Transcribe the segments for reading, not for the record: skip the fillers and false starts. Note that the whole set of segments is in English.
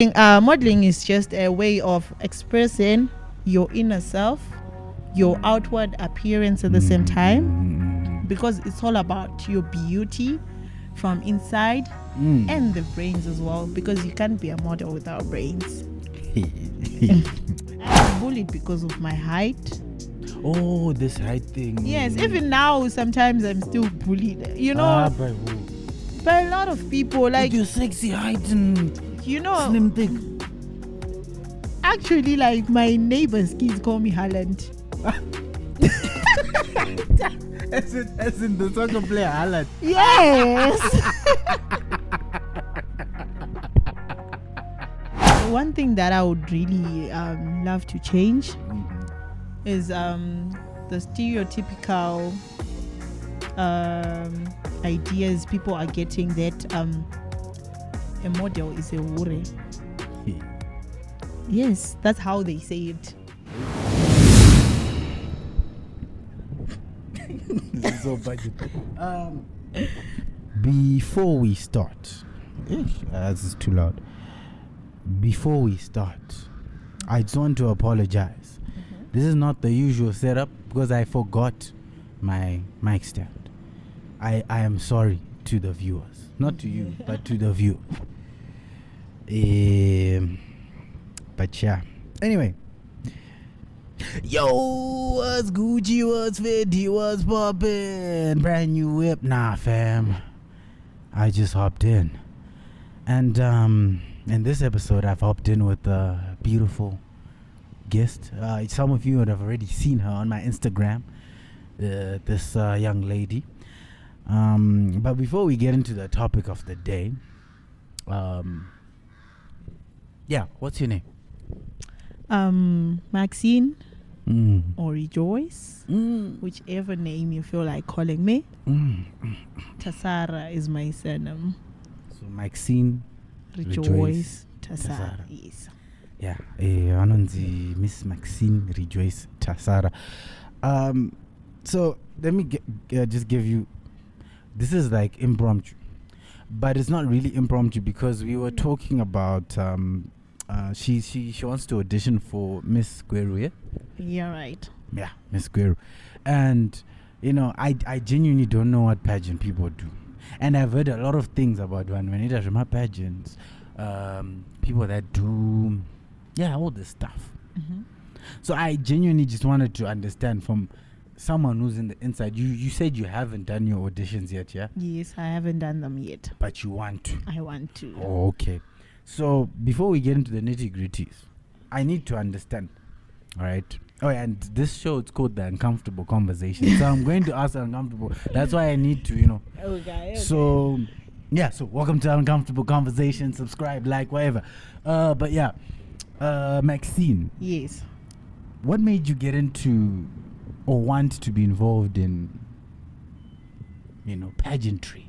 Modeling is just a way of expressing your inner self, your outward appearance at the same time, because it's all about your beauty from inside and the brains as well, because you can't be a model without brains. I'm bullied because of my height. Oh, this height thing. Yes, even now sometimes I'm still bullied. By who? By a lot of people, like your sexy height and slim thick. Actually, like my neighbor's kids call me Haaland. As in the soccer player Haaland. Yes. One thing that I would really love to change is the stereotypical ideas people are getting that a model is a wure. Yes, that's how they say it. This is so budget. Before we start, this is too loud. Before we start, I just want to apologize. This is not the usual setup because I forgot my mic stand. I am sorry to the viewers, not to you, but to the viewers. But yeah. Anyway. Yo, what's Gucci, what's Fenty, what's poppin'? Brand new whip. Nah, fam. I just hopped in. And in this episode, I've hopped in with a beautiful guest. Some of you would have already seen her on my Instagram. This young lady. But before we get into the topic of the day, what's your name? Maxine or Rejoice, whichever name you feel like calling me. Tasara is my surname. So Maxine Rejoice Tasara. Yes. Yeah, Anonzi Miss Maxine Rejoice Tasara. So let me just give you. This is like impromptu, but it's not really impromptu because we were talking about. She wants to audition for Miss Gweru, yeah? Yeah, right. Yeah, Miss Gweru. And, I genuinely don't know what pageant people do. And I've heard a lot of things about when it comes to pageants, people that do, all this stuff. So I genuinely just wanted to understand from someone who's in the inside. You said you haven't done your auditions yet, yeah? Yes, I haven't done them yet. But you want to? I want to. Oh, okay. So before we get into the nitty-gritties, I need to understand, all right? Oh, and this show, it's called The Uncomfortable Conversation. So I'm going to ask uncomfortable. That's why I need to, Okay. So, so welcome to Uncomfortable Conversation. Subscribe, like, whatever. Maxine. Yes. What made you get into or want to be involved in, pageantry?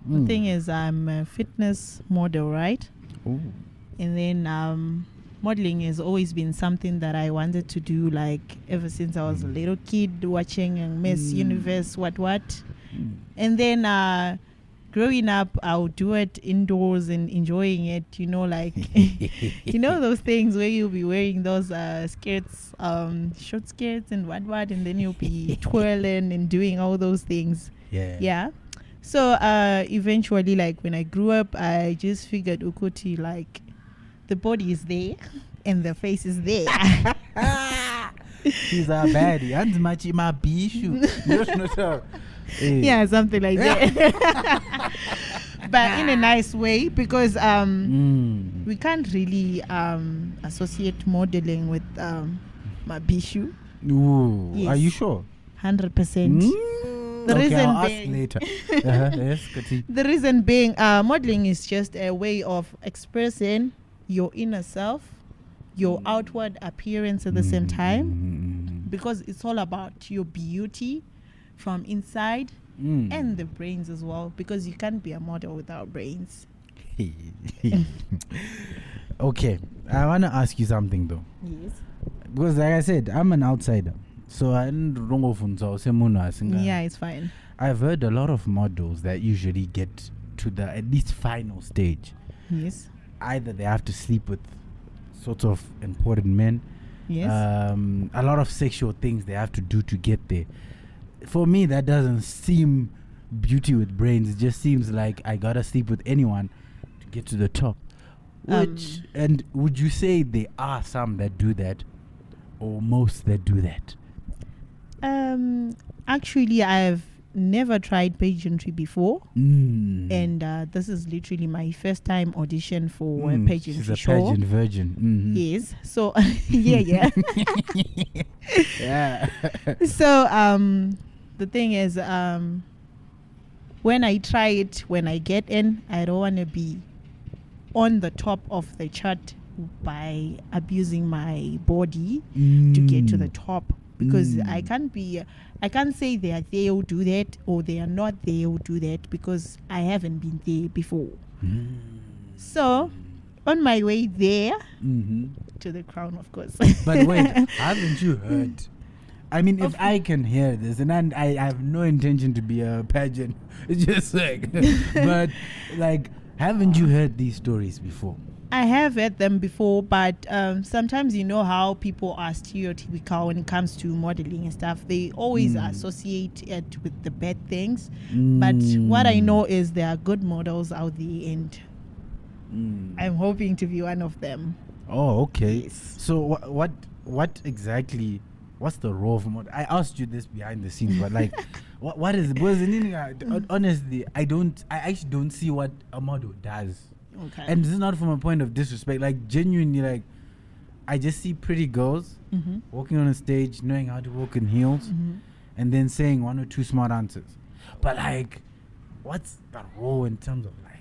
The thing is, I'm a fitness model, right? Ooh. And then modeling has always been something that I wanted to do, like ever since I was a little kid watching Miss Universe, what. And then growing up, I would do it indoors and enjoying it, like, those things where you'll be wearing those skirts, short skirts and what, and then you'll be twirling and doing all those things. Yeah. So eventually, like when I grew up, I just figured Ukuti, like the body is there and the face is there. She's a baddie. And my bishu. Yeah, something like that. But in a nice way, because we can't really associate modeling with my bishu. Ooh, yes. Are you sure? 100%. The I'll ask later. Yes, the reason being, modeling is just a way of expressing your inner self, your outward appearance at the same time, because it's all about your beauty from inside and the brains as well, because you can't be a model without brains. Okay, I want to ask you something though. Yes. Because like I said, I'm an outsider. So I didn't wrong of yeah, it's fine. I've heard a lot of models that usually get to the at least final stage Yes. Either they have to sleep with sort of important men. Yes. A lot of sexual things they have to do to get there. For me, that doesn't seem beauty with brains. It just seems like I gotta sleep with anyone to get to the top. And would you say there are some that do that, or most that do that? Actually, I've never tried pageantry before, and this is literally my first time audition for a pageantry she's a show. pageant virgin. Yes. So yeah. Yeah. So the thing is, when I try it, when I get in, I don't want to be on the top of the chart by abusing my body to get to the top, because I can't say they are there who do that or they are not there who do that, because I haven't been there before. So on my way there to the crown, of course. But wait, haven't you heard? I mean, if I can hear this, and I have no intention to be a pageant, it's just like, but like, haven't you heard these stories before? I have heard them before, but sometimes you know how people are stereotypical when it comes to modeling and stuff. They always associate it with the bad things. But what I know is there are good models out there, and I'm hoping to be one of them. Oh, okay. Yes. So what exactly? What's the role of model? I asked you this behind the scenes, but like, what is? Because honestly, I actually don't see what a model does. Okay. And this is not from a point of disrespect. Like, genuinely, like, I just see pretty girls walking on a stage, knowing how to walk in heels, and then saying one or two smart answers. But like, what's the role in terms of like,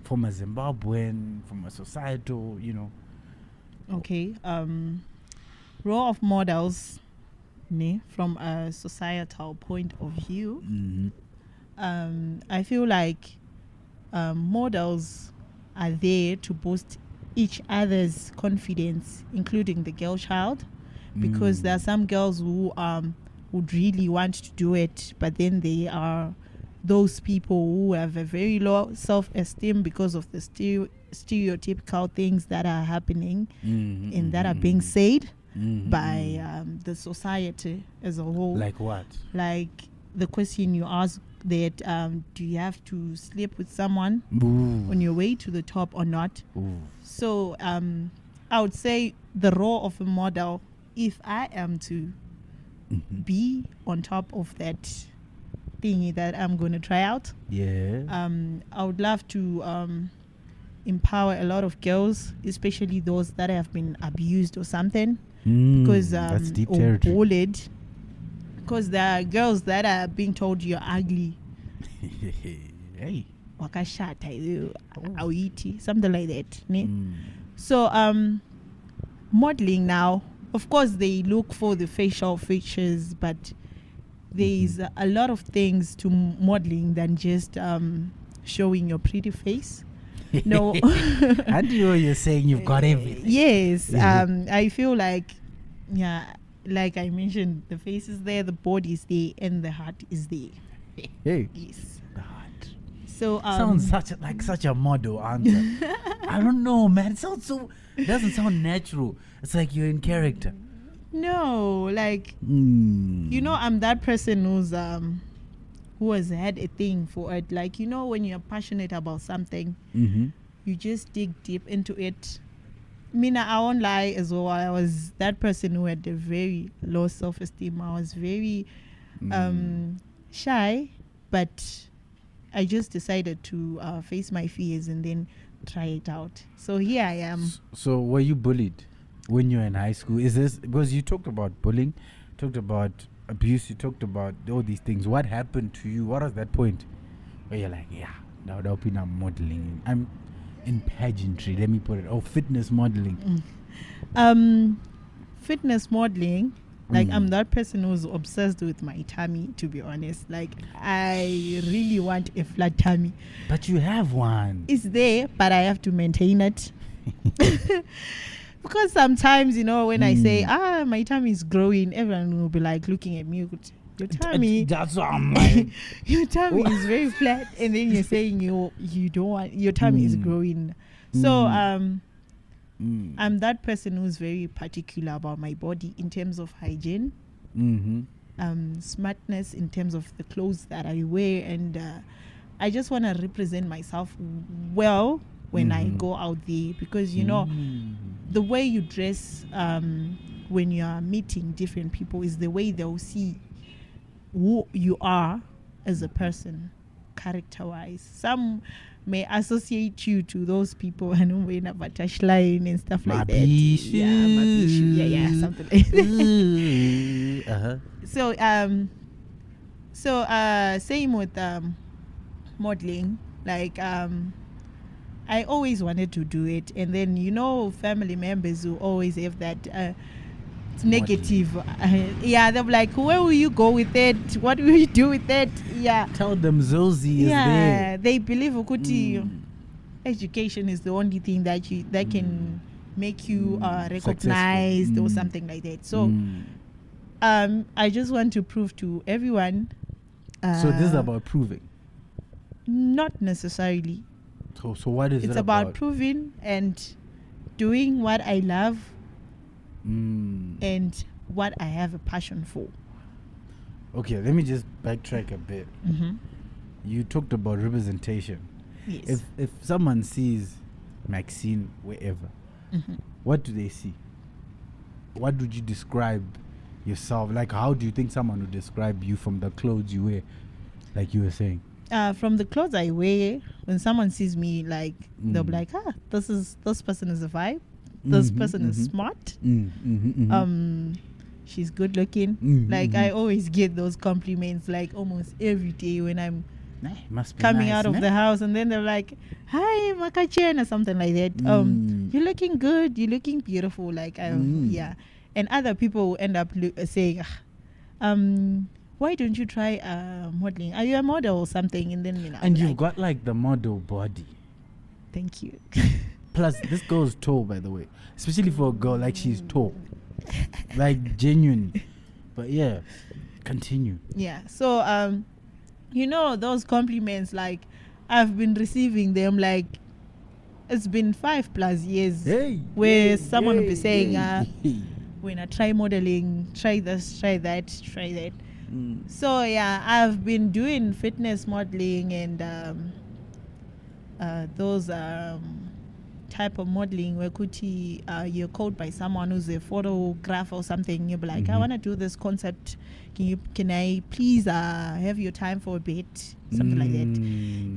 from a Zimbabwean, from a societal, Okay. Role of models, from a societal point of view, I feel like models are there to boost each other's confidence, including the girl child, because there are some girls who would really want to do it, but then they are those people who have a very low self-esteem because of the stereotypical things that are happening and that are being said by the society as a whole. Like what? Like the question you asked, that do you have to sleep with someone on your way to the top or not? So I would say the role of a model, if I am to be on top of that thingy that I'm going to try out, I would love to empower a lot of girls, especially those that have been abused or something, because that's deep or territory. bullied. Because there are girls that are being told you're ugly. Hey. Wakashata, awiti, something like that. So modeling now, of course they look for the facial features, but there is a lot of things to modeling than just showing your pretty face. No. And you're saying you've got everything. Yes. I feel like, like I mentioned, the face is there, the body is there, and the heart is there. Hey. Yes. The heart. So sounds such a model answer. I don't know, man. It doesn't sound natural. It's like you're in character. No, like I'm that person who has had a thing for it. Like, when you're passionate about something, you just dig deep into it. I won't lie as well. I was that person who had a very low self-esteem. I was very shy, but I just decided to face my fears and then try it out. So here I am. So were you bullied when you were in high school? Is this because you talked about bullying, talked about abuse, you talked about all these things? What happened to you? What was that point where you're like, now I'm modeling, I'm in pageantry, let me put it, fitness modeling? Fitness modeling, like I'm that person who's obsessed with my tummy, to be honest. Like, I really want a flat tummy. But you have one. It's there, but I have to maintain it. Because sometimes, when I say, my tummy is growing, everyone will be like looking at me. your tummy, That's what I'm like. your tummy is very flat, and then you're saying you don't want your tummy is growing. So I'm that person who's very particular about my body in terms of hygiene, smartness in terms of the clothes that I wear, and I just want to represent myself well when I go out there, because you know the way you dress when you are meeting different people is the way they'll see who you are as a person, character-wise. Some may associate you to those people and wearing a batash line and stuff like that. Yeah, something like that. So same with modeling. Like I always wanted to do it, and then family members who always have that negative. They're like, where will you go with it? What will you do with it? Yeah. Tell them Zosie is there. They believe Ukuti education is the only thing that can make you recognized or something like that. So I just want to prove to everyone. So this is about proving? Not necessarily. So what is it about? It's about proving and doing what I love and what I have a passion for. Okay, let me just backtrack a bit. You talked about representation. Yes. If someone sees Maxine wherever, what do they see? What would you describe yourself? Like, how do you think someone would describe you from the clothes you wear, like you were saying? From the clothes I wear, when someone sees me, like they'll be like, this person is a vibe. This person is smart. She's good looking. Like I always get those compliments, like almost every day when I'm coming out of the house, and then they're like, "Hi, Makachen," or something like that. You're looking good. You're looking beautiful. Like yeah. And other people will end up saying, why don't you try modeling? Are you a model or something? And then and you've got like the model body. Thank you. Plus, this girl's tall, by the way, especially for a girl. Like, she's tall, like genuine. But yeah, continue. Yeah. So those compliments, like I've been receiving them. Like it's been 5+ years where someone will be saying, when I try modeling, try this, try that, try that. So yeah, I've been doing fitness modeling and those type of modeling where you're called by someone who's a photographer or something. You'll be like, I want to do this concept. Can I please have your time for a bit? Something like that.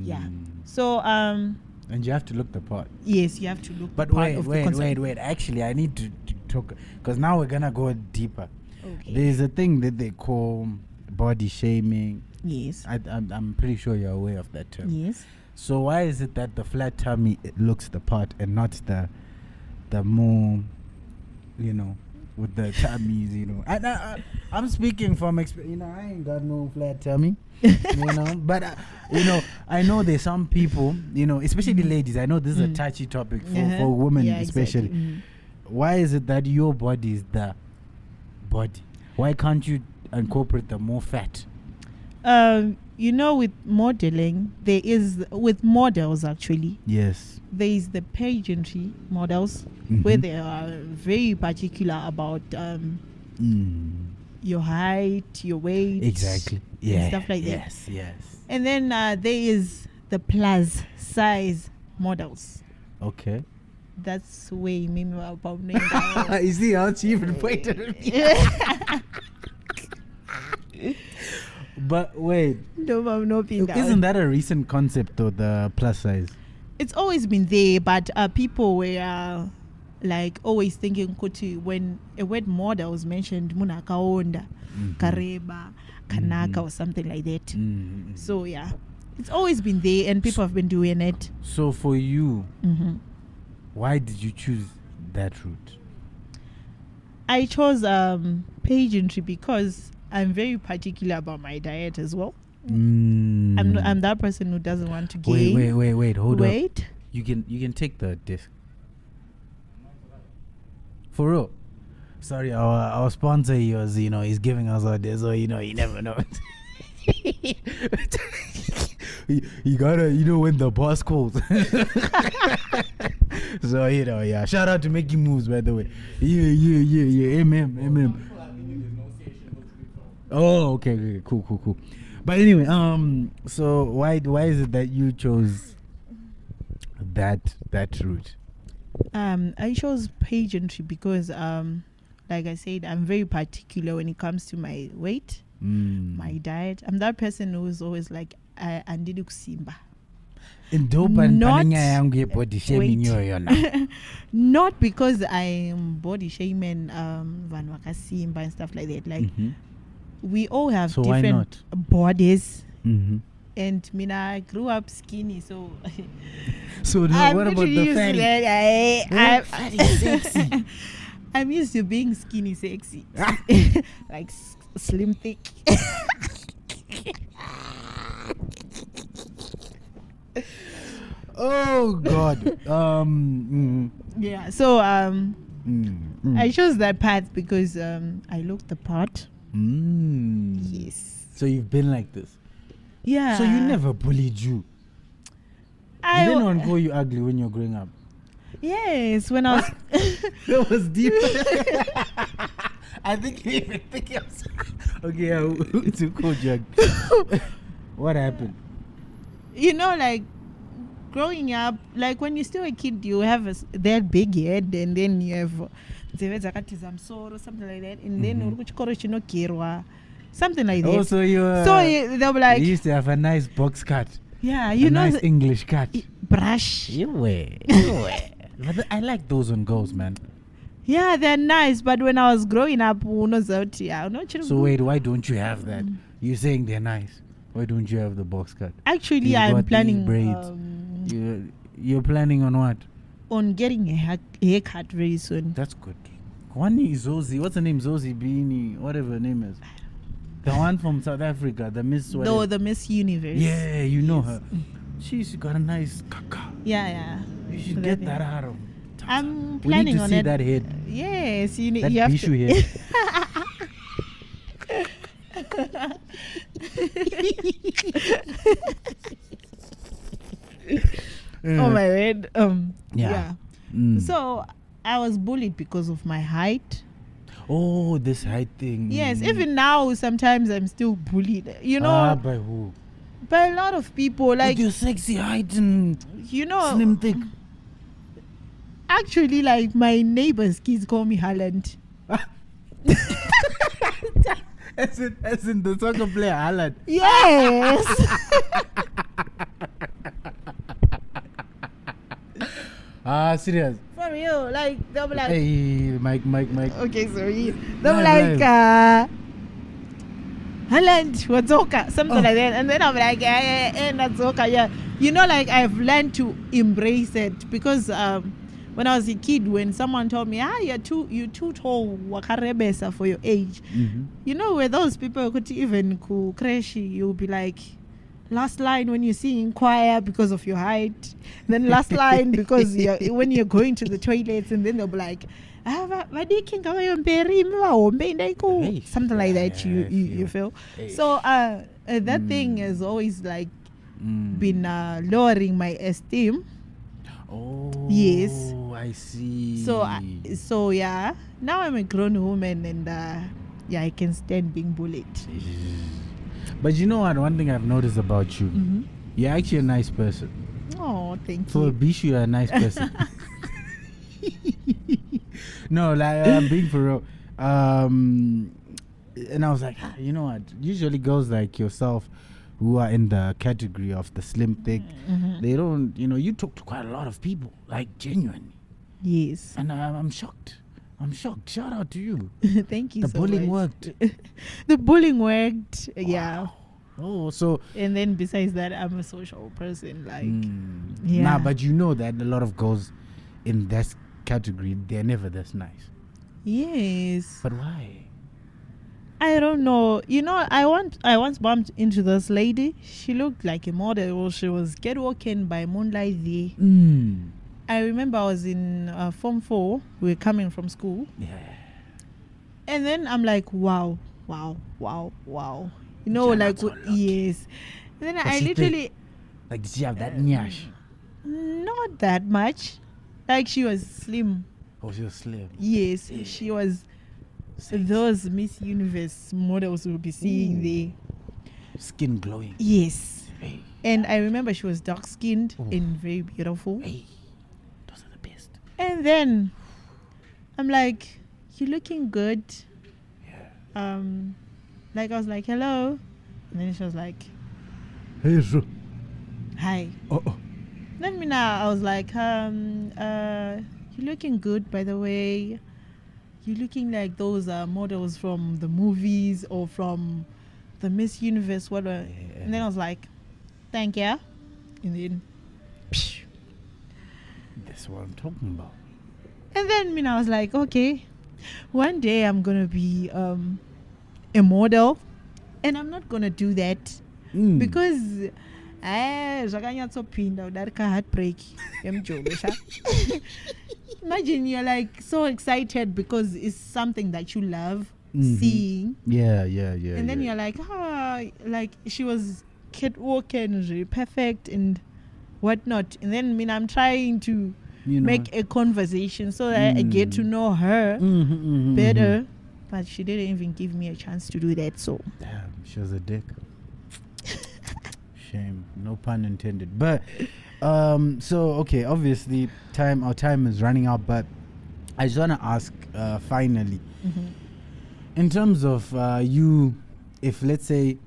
Yeah. So and you have to look the part. Yes, you have to look. But the part wait. Actually, I need to talk, because now we're gonna go deeper. Okay. There's a thing that they call body shaming. Yes. I'm pretty sure you're aware of that term. Yes. So why is it that the flat tummy looks the part and not the more, with the tummies, I'm speaking from experience. I ain't got no flat tummy, but I know there's some people, especially ladies. I know this is a touchy topic for women, especially. Exactly. Why is it that your body is the body? Why can't you incorporate the more fat? With modeling, with models actually. Yes. There is the pageantry models where they are very particular about your height, your weight. Exactly. Yeah. And stuff like that. Yes. And then there is the plus size models. Okay. That's way me about me. You see how she even pointed at me. But wait. No, isn't that a recent concept though, the plus size? It's always been there, but people were like always thinking when a word model was mentioned, Muna Kaonda, Kareba, Kanaka or something like that. So yeah, it's always been there and people have been doing it. So for you, why did you choose that route? I chose pageantry because I'm very particular about my diet as well. I'm that person who doesn't want to gain. Wait, hold up. You can take the disc. For real. Sorry, our sponsor, he's giving us orders, so you never know. you gotta, when the boss calls. So yeah. Shout out to Making Moves, by the way. Yeah. MM. Oh, okay, cool. But anyway, so why is it that you chose that route? I chose pageantry because like I said, I'm very particular when it comes to my weight, my diet. I'm that person who's always like, I need to simba. Body shaming you. Not because I'm body shaming Vanwaka Simba and stuff like that. Like we all have different bodies. And I grew up skinny, so what about the fatty? Sexy. I'm used to being skinny sexy. Like slim thick. Oh God. Yeah, so I chose that path because I looked the part. Yes. So you've been like this? Yeah. So you never bullied you? Did anyone call you ugly when you're growing up? Yes, when I was... That was deep. I think you even think I was... Okay, it's a cool joke. What happened? Like, growing up, like when you're still a kid, you have that big head, and then you have something like that, and then something like that. Also, they'll be like, you used to have a nice box cut. Yeah, nice English cut. Brush. You were. I like those on girls, man. Yeah, they're nice, but when I was growing up, so wait, why don't you have that? You're saying they're nice. Why don't you have the box cut? Actually, I'm planning braids. You're planning on what? On getting a haircut very soon. That's good. One is Zozi. What's her name? Zozi Beanie, whatever her name is. The one from South Africa, the Miss. No, the Miss Universe. Yeah, you know her. She's got a nice kaka. Yeah. You should get that out of. I'm planning on it. We need to see that head. Yes, you have to. Head. Oh my head. Yeah. So I was bullied because of my height. Oh, this height thing. Yes, even now sometimes I'm still bullied. By who? By a lot of people. Like with your sexy height and slim thick. Actually, like my neighbor's kids call me Haaland. As in the soccer player Haaland. Yes. Serious? For real, like they'll be like, hey, Mike. Okay, sorry. They'll be like, Haaland, Wazoka, something like that, and then I'm like, Wazoka, yeah. Like I've learned to embrace it because when I was a kid, when someone told me, you're too tall, wakarebesa for your age. Where those people could even crash, you'll be like, last line when you sing in choir because of your height, then last line because when you're going to the toilets, and then they'll be like, something like that. You feel. So that thing has always like been lowering my esteem. Oh, yes, I see. So yeah, now I'm a grown woman, and I can stand being bullied. But you know what? One thing I've noticed about you, you're actually a nice person. Oh, thank you. For a Bishu, you're a nice person. No, like I'm being for real. And I was like, you know what? Usually girls like yourself, who are in the category of the slim thick, they don't. You talk to quite a lot of people, like genuinely. Yes. And I'm shocked. Shout out to you. Thank you. The bullying worked. The bullying worked. Wow. Yeah. Oh, so. And then besides that, I'm a social person. Like, yeah. Nah, but you know that a lot of girls in that category, they're never this nice. Yes. But why? I don't know. I once bumped into this lady. She looked like a model. She was walking by moonlight there. I remember I was in Form 4. We were coming from school. Yeah. And then I'm like, wow. You know, You're like, not so lucky. yes. And then Was I she literally, Like, did she have that nyash? not that much. Like, she was slim. Oh, she was slim. Yes, she was those Miss Universe models we'll be seeing there. Skin glowing. Yes. Hey. And I remember she was dark skinned Oof. and very beautiful. Hey. Those are the best. And then I'm like, you're looking good. Yeah. Like I was like, hello. And then she was like, Hey, sir. hi. Oh. Then I was like, you're looking good, by the way. You're looking like those models from the movies or from the Miss Universe, whatever. Yeah. And then I was like, thank you. And then, psh. That's what I'm talking about. And then I was like, okay, one day I'm gonna be a model, and I'm not gonna do that because zvakanyatsoPinda udarika heartbreak emjobo sha. Imagine you're like so excited because it's something that you love seeing. Yeah. And then you're like, like she was catwalking, perfect and whatnot. And then I'm trying to make a conversation so that I get to know her better. But she didn't even give me a chance to do that. So damn, she was a dick. Shame, no pun intended. But so okay, obviously our time is running out. But I just wanna ask finally, in terms of you, if let's say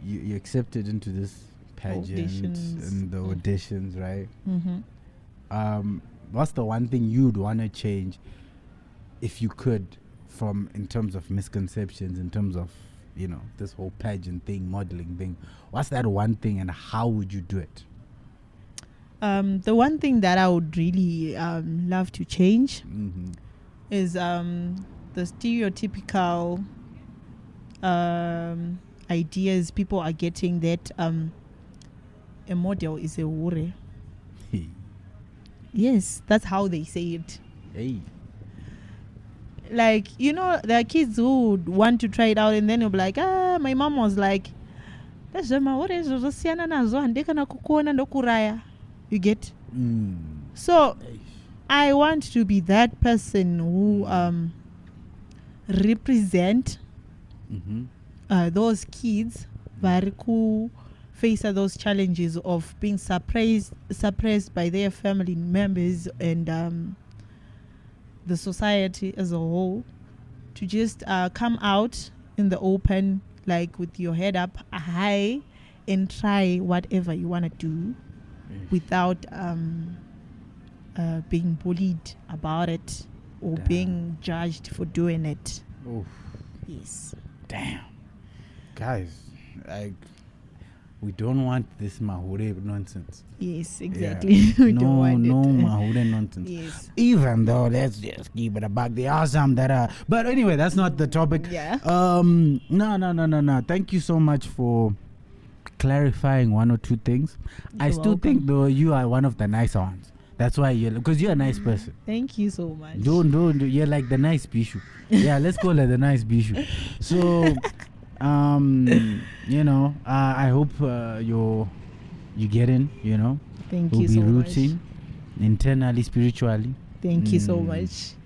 you accepted into this pageant and the auditions, right? What's the one thing you'd wanna change if you could, from in terms of misconceptions, in terms of this whole pageant thing, modeling thing? What's that one thing, and how would you do it? The one thing that I would really love to change is the stereotypical ideas people are getting that a model is a wure. Yes, that's how they say it. Hey. Like, there are kids who would want to try it out and then you'll be like, my mom was like, you get? So I want to be that person who represent those kids who face those challenges of being suppressed by their family members and the society as a whole, to just come out in the open, like with your head up high, and try whatever you want to do without being bullied about it or being judged for doing it. Oof. Yes. Damn. Guys, we don't want this mahure nonsense. Yes, exactly. We don't want it. No mahure nonsense. Yes. Even though, let's just keep it a buck, there are some that are... But anyway, that's not the topic. Yeah. No. Thank you so much for clarifying one or two things. I still think, though, you are one of the nicer ones. That's why because you're a nice person. Thank you so much. Don't. You're like the nice bishu. Yeah, let's call her the nice bishu. So... I hope you get in, Thank we'll you be so rooting much. internally, spiritually. Thank you so much.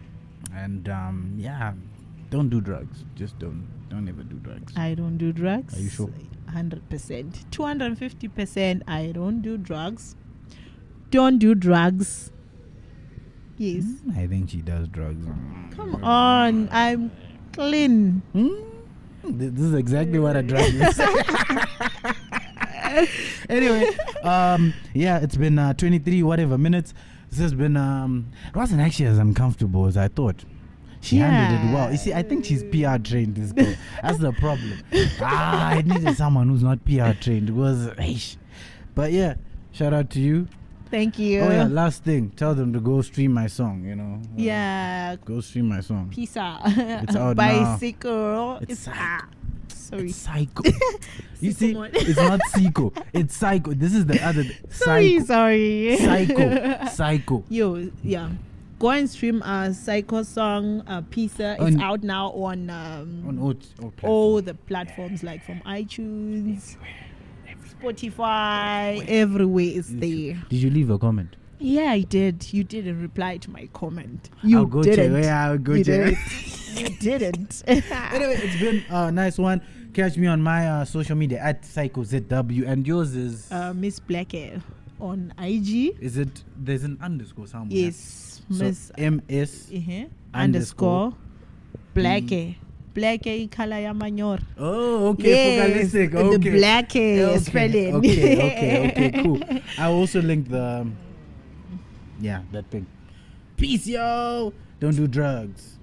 And don't do drugs. Just don't ever do drugs. I don't do drugs. Are you sure? 100%. 250%. I don't do drugs. Don't do drugs. Yes. I think she does drugs. Come on. I'm clean. This is exactly what a drug is. Anyway, it's been 23 whatever minutes. This has been it wasn't actually as uncomfortable as I thought. She handled it well. You see, I think she's PR trained, this girl. That's the problem. I needed someone who's not PR trained. It was but yeah, shout out to you. Thank you. Oh yeah, last thing, tell them to go stream my song, Yeah. Go stream my song. Peace out. It's out Bicycle. It's sorry. It's psycho. You see, it's not psycho. It's psycho. This is the other Sorry. Psycho. Yo, yeah. go and stream Psycho song Pizza. It's On- out now on all all platforms. the platforms, like from iTunes, Spotify, everywhere is there. Did you leave a comment? Yeah, I did. You didn't reply to my comment. I'll You go didn't. check. Yeah, I'll go You check. didn't. You didn't. Anyway, it's been a nice one. Catch me on my social media at PsychoZW, and yours is Miss Black Hair on IG. Is it? There's an underscore somewhere. Yes, So Miss MS underscore Black Hair. Black hair color ya manyor. Oh, okay. Yes, Focalistic. the Okay. black hair Okay. spelling. Okay. Cool. I'll also link the. That thing. Peace, yo. Don't do drugs.